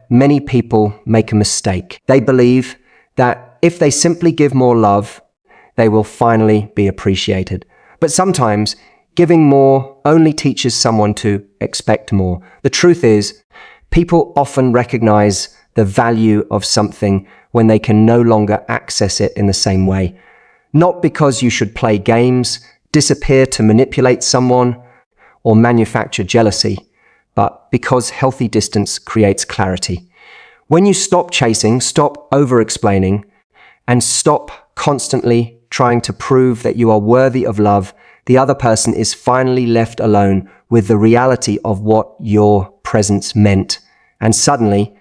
many people make a mistake. They believe that if they simply give more love, they will finally be appreciated. But sometimes giving more only teaches someone to expect more. The truth is, people often recognize the value of something when they can no longer access it in the same way. Not because you should play games, disappear to manipulate someone, or manufacture jealousy, but because healthy distance creates clarity. When you stop chasing, stop over-explaining, and stop constantly trying to prove that you are worthy of love, the other person is finally left alone with the reality of what your presence meant. And suddenly,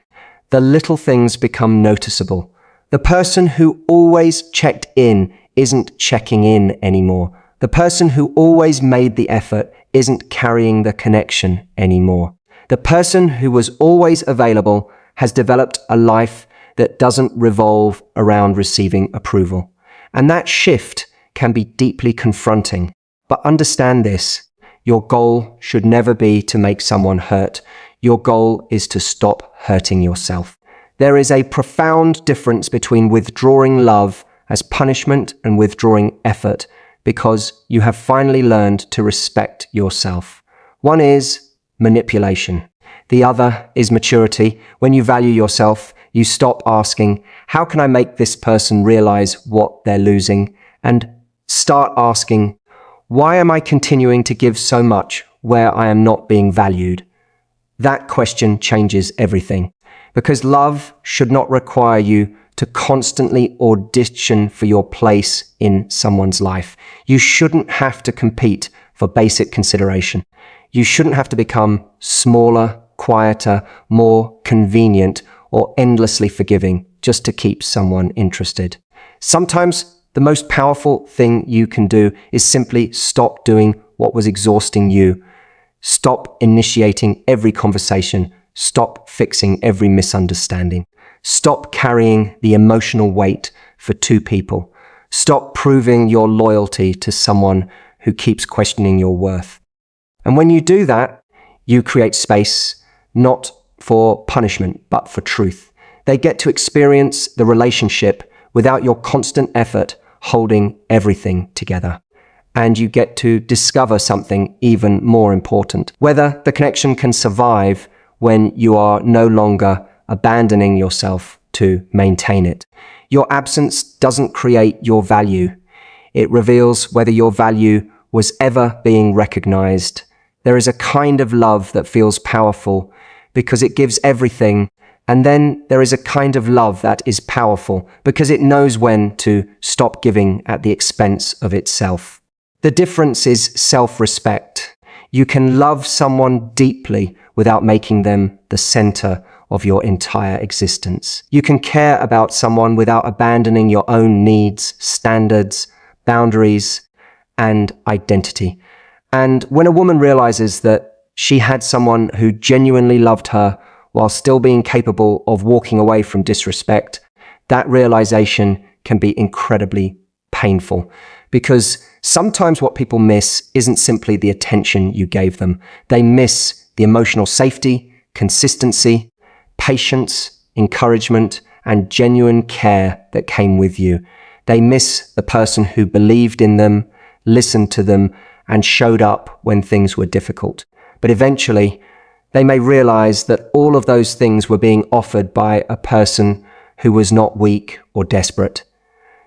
the little things become noticeable. The person who always checked in isn't checking in anymore. The person who always made the effort isn't carrying the connection anymore. The person who was always available has developed a life that doesn't revolve around receiving approval. And that shift can be deeply confronting. But understand this, your goal should never be to make someone hurt. Your goal is to stop hurting yourself. There is a profound difference between withdrawing love as punishment and withdrawing effort, because you have finally learned to respect yourself. One is manipulation. The other is maturity. When you value yourself, you stop asking, how can I make this person realize what they're losing? And start asking, why am I continuing to give so much where I am not being valued? That question changes everything, because love should not require you to constantly audition for your place in someone's life. You shouldn't have to compete for basic consideration. You shouldn't have to become smaller, quieter, more convenient, or endlessly forgiving just to keep someone interested. Sometimes the most powerful thing you can do is simply stop doing what was exhausting you. Stop initiating every conversation. Stop fixing every misunderstanding. Stop carrying the emotional weight for two people. Stop proving your loyalty to someone who keeps questioning your worth. And when you do that, you create space, not for punishment, but for truth. They get to experience the relationship without your constant effort holding everything together. And you get to discover something even more important, whether the connection can survive when you are no longer abandoning yourself to maintain it. Your absence doesn't create your value. It reveals whether your value was ever being recognized. There is a kind of love that feels powerful because it gives everything. And then there is a kind of love that is powerful because it knows when to stop giving at the expense of itself. The difference is self-respect. You can love someone deeply without making them the center of your entire existence. You can care about someone without abandoning your own needs, standards, boundaries, and identity. And when a woman realizes that she had someone who genuinely loved her while still being capable of walking away from disrespect, that realization can be incredibly painful. Because sometimes what people miss isn't simply the attention you gave them. They miss the emotional safety, consistency, patience, encouragement, and genuine care that came with you. They miss the person who believed in them, listened to them, and showed up when things were difficult. But eventually, they may realize that all of those things were being offered by a person who was not weak or desperate.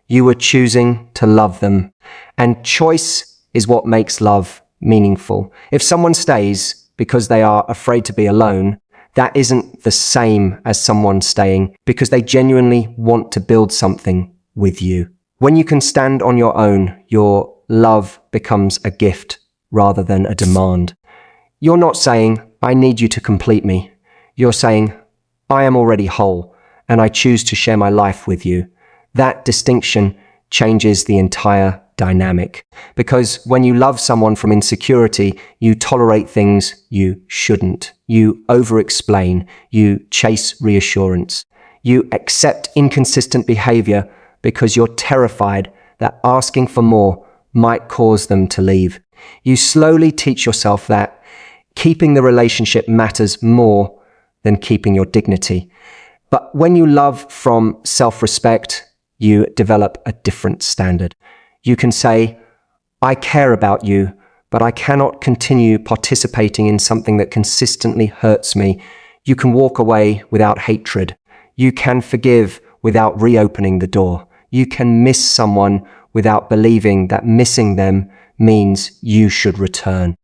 You were choosing to love them, and choice is what makes love meaningful. If someone stays because they are afraid to be alone, that isn't the same as someone staying because they genuinely want to build something with you. When you can stand on your own, your love becomes a gift rather than a demand. You're not saying, I need you to complete me. You're saying, I am already whole, and I choose to share my life with you. That distinction changes the entire dynamic. Because when you love someone from insecurity, you tolerate things you shouldn't. You over-explain. You chase reassurance. You accept inconsistent behavior because you're terrified that asking for more might cause them to leave. You slowly teach yourself that keeping the relationship matters more than keeping your dignity. But when you love from self-respect, you develop a different standard. You can say, I care about you, but I cannot continue participating in something that consistently hurts me. You can walk away without hatred. You can forgive without reopening the door. You can miss someone without believing that missing them means you should return.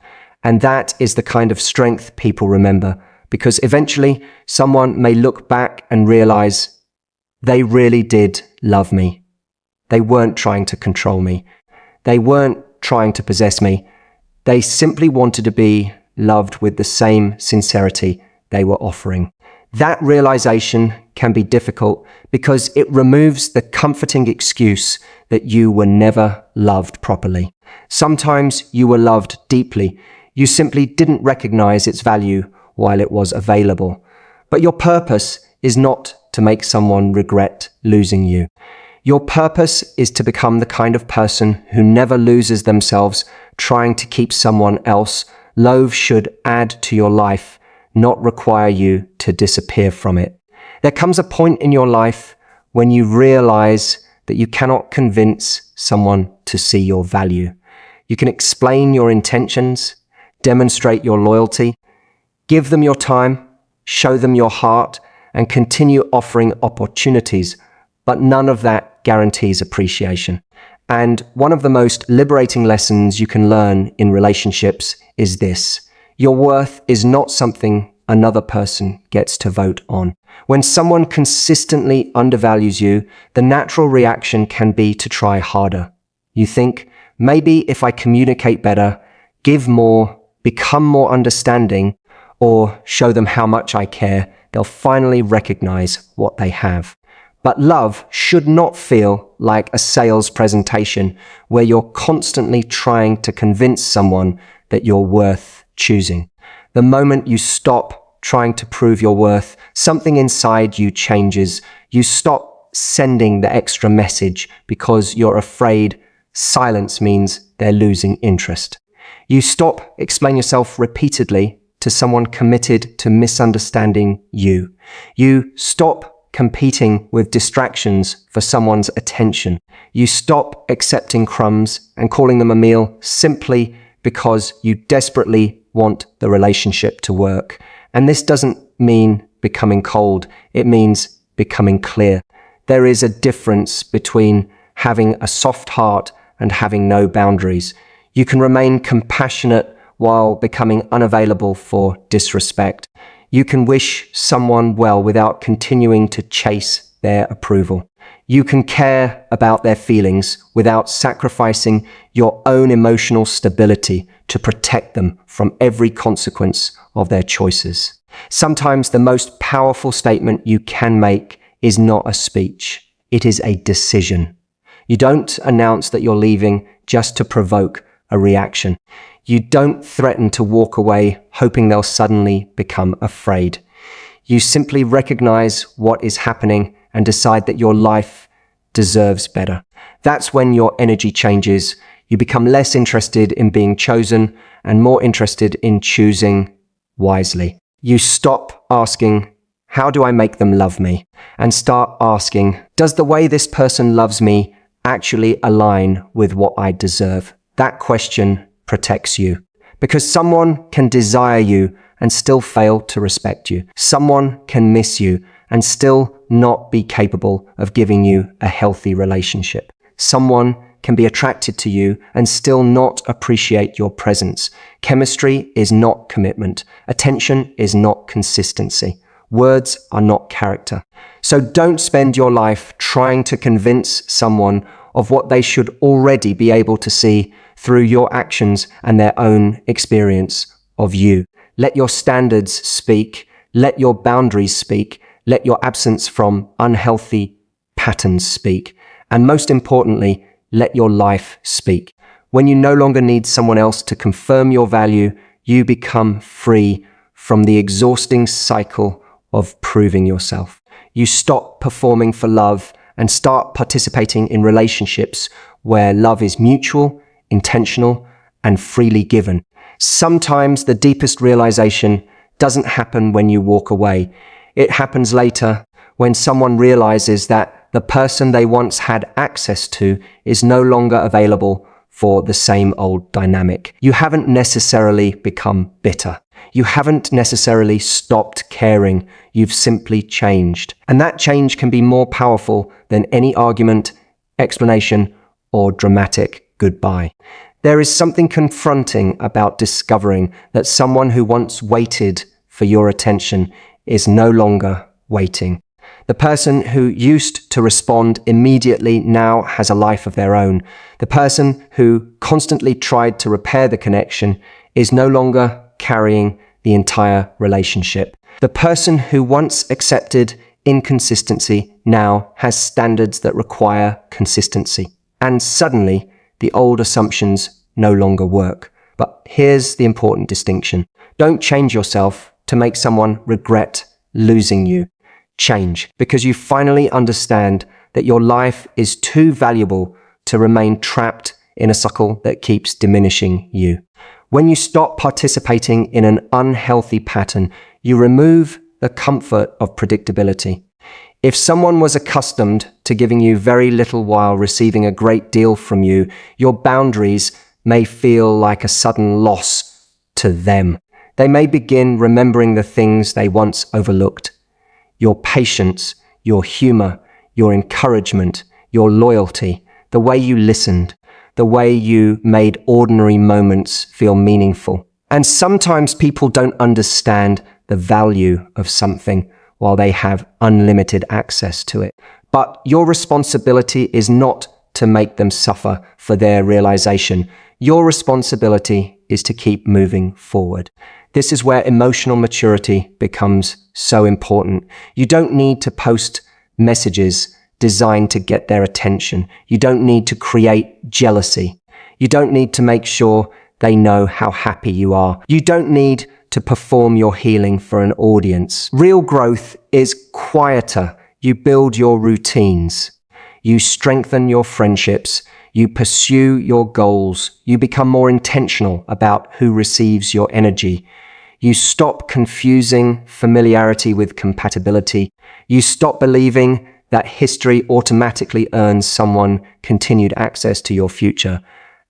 And that is the kind of strength people remember, because eventually someone may look back and realize they really did love me. They weren't trying to control me. They weren't trying to possess me. They simply wanted to be loved with the same sincerity they were offering. That realization can be difficult because it removes the comforting excuse that you were never loved properly. Sometimes you were loved deeply. You simply didn't recognize its value while it was available. But your purpose is not to make someone regret losing you. Your purpose is to become the kind of person who never loses themselves trying to keep someone else. Love should add to your life, not require you to disappear from it. There comes a point in your life when you realize that you cannot convince someone to see your value. You can explain your intentions, demonstrate your loyalty, give them your time, show them your heart, and continue offering opportunities, but none of that guarantees appreciation. And one of the most liberating lessons you can learn in relationships is this: your worth is not something another person gets to vote on. When someone consistently undervalues you, the natural reaction can be to try harder. You think, maybe if I communicate better, give more, become more understanding, or show them how much I care, they'll finally recognize what they have. But love should not feel like a sales presentation where you're constantly trying to convince someone that you're worth choosing. The moment you stop trying to prove your worth, something inside you changes. You stop sending the extra message because you're afraid silence means they're losing interest. You stop explaining yourself repeatedly to someone committed to misunderstanding you. You stop competing with distractions for someone's attention. You stop accepting crumbs and calling them a meal simply because you desperately want the relationship to work. And this doesn't mean becoming cold. It means becoming clear. There is a difference between having a soft heart and having no boundaries. You can remain compassionate while becoming unavailable for disrespect. You can wish someone well without continuing to chase their approval. You can care about their feelings without sacrificing your own emotional stability to protect them from every consequence of their choices. Sometimes the most powerful statement you can make is not a speech. It is a decision. You don't announce that you're leaving just to provoke a reaction. You don't threaten to walk away hoping they'll suddenly become afraid. You simply recognize what is happening and decide that your life deserves better. That's when your energy changes. You become less interested in being chosen and more interested in choosing wisely. You stop asking, how do I make them love me? And start asking, does the way this person loves me actually align with what I deserve? That question protects you, because someone can desire you and still fail to respect you. Someone can miss you and still not be capable of giving you a healthy relationship. Someone can be attracted to you and still not appreciate your presence. Chemistry is not commitment. Attention is not consistency. Words are not character. So don't spend your life trying to convince someone of what they should already be able to see through your actions and their own experience of you. Let your standards speak. Let your boundaries speak. Let your absence from unhealthy patterns speak. And most importantly, let your life speak. When you no longer need someone else to confirm your value, you become free from the exhausting cycle of proving yourself. You stop performing for love and start participating in relationships where love is mutual, intentional, and freely given. Sometimes the deepest realization doesn't happen when you walk away. It happens later when someone realizes that the person they once had access to is no longer available for the same old dynamic. You haven't necessarily become bitter. You haven't necessarily stopped caring. You've simply changed. And that change can be more powerful than any argument, explanation, or dramatic goodbye. There is something confronting about discovering that someone who once waited for your attention is no longer waiting. The person who used to respond immediately now has a life of their own. The person who constantly tried to repair the connection is no longer carrying the entire relationship. The person who once accepted inconsistency now has standards that require consistency. And suddenly, the old assumptions no longer work. But here's the important distinction. Don't change yourself to make someone regret losing you. Change because you finally understand that your life is too valuable to remain trapped in a cycle that keeps diminishing you. When you stop participating in an unhealthy pattern, you remove the comfort of predictability. If someone was accustomed to giving you very little while receiving a great deal from you, your boundaries may feel like a sudden loss to them. They may begin remembering the things they once overlooked. Your patience, your humor, your encouragement, your loyalty, the way you listened, the way you made ordinary moments feel meaningful. And sometimes people don't understand the value of something while they have unlimited access to it. But your responsibility is not to make them suffer for their realization. Your responsibility is to keep moving forward. This is where emotional maturity becomes so important. You don't need to post messages designed to get their attention. You don't need to create jealousy. You don't need to make sure they know how happy you are. You don't need to perform your healing for an audience. Real growth is quieter. You build your routines. You strengthen your friendships. You pursue your goals. You become more intentional about who receives your energy. You stop confusing familiarity with compatibility. You stop believing that history automatically earns someone continued access to your future.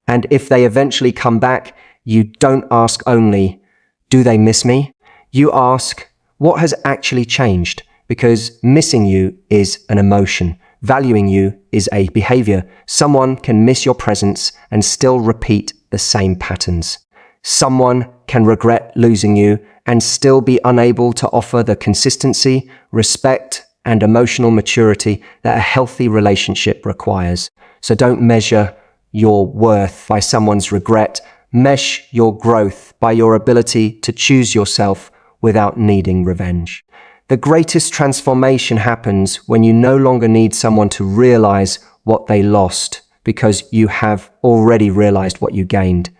And if they eventually come back, you don't ask only, do they miss me? You ask, what has actually changed? Because missing you is an emotion. Valuing you is a behavior. Someone can miss your presence and still repeat the same patterns. Someone can regret losing you and still be unable to offer the consistency, respect, and emotional maturity that a healthy relationship requires. So don't measure your worth by someone's regret. Measure your growth by your ability to choose yourself without needing revenge. The greatest transformation happens when you no longer need someone to realize what they lost because you have already realized what you gained.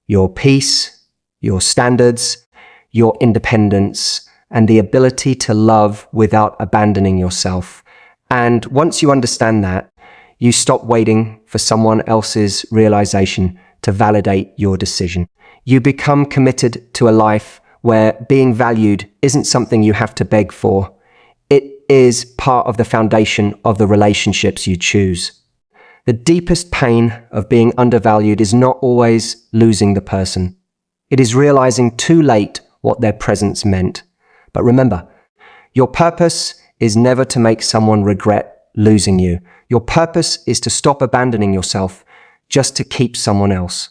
Your peace, your standards, your independence, and the ability to love without abandoning yourself. And once you understand that, you stop waiting for someone else's realization to validate your decision. You become committed to a life where being valued isn't something you have to beg for. It is part of the foundation of the relationships you choose. The deepest pain of being undervalued is not always losing the person. It is realizing too late what their presence meant. But remember, your purpose is never to make someone regret losing you. Your purpose is to stop abandoning yourself just to keep someone else.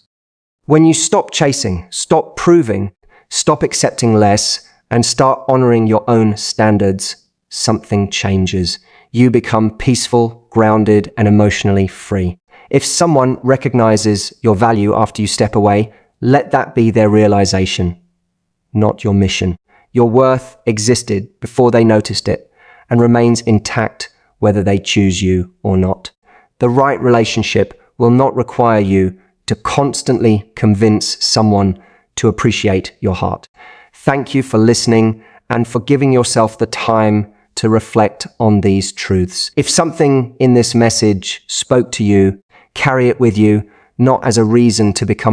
When you stop chasing, stop proving, stop accepting less, and start honoring your own standards, something changes. You become peaceful, grounded, and emotionally free. If someone recognizes your value after you step away, let that be their realization, not your mission. Your worth existed before they noticed it and remains intact whether they choose you or not. The right relationship will not require you to constantly convince someone to appreciate your heart. Thank you for listening and for giving yourself the time to reflect on these truths. If something in this message spoke to you, carry it with you, not as a reason to become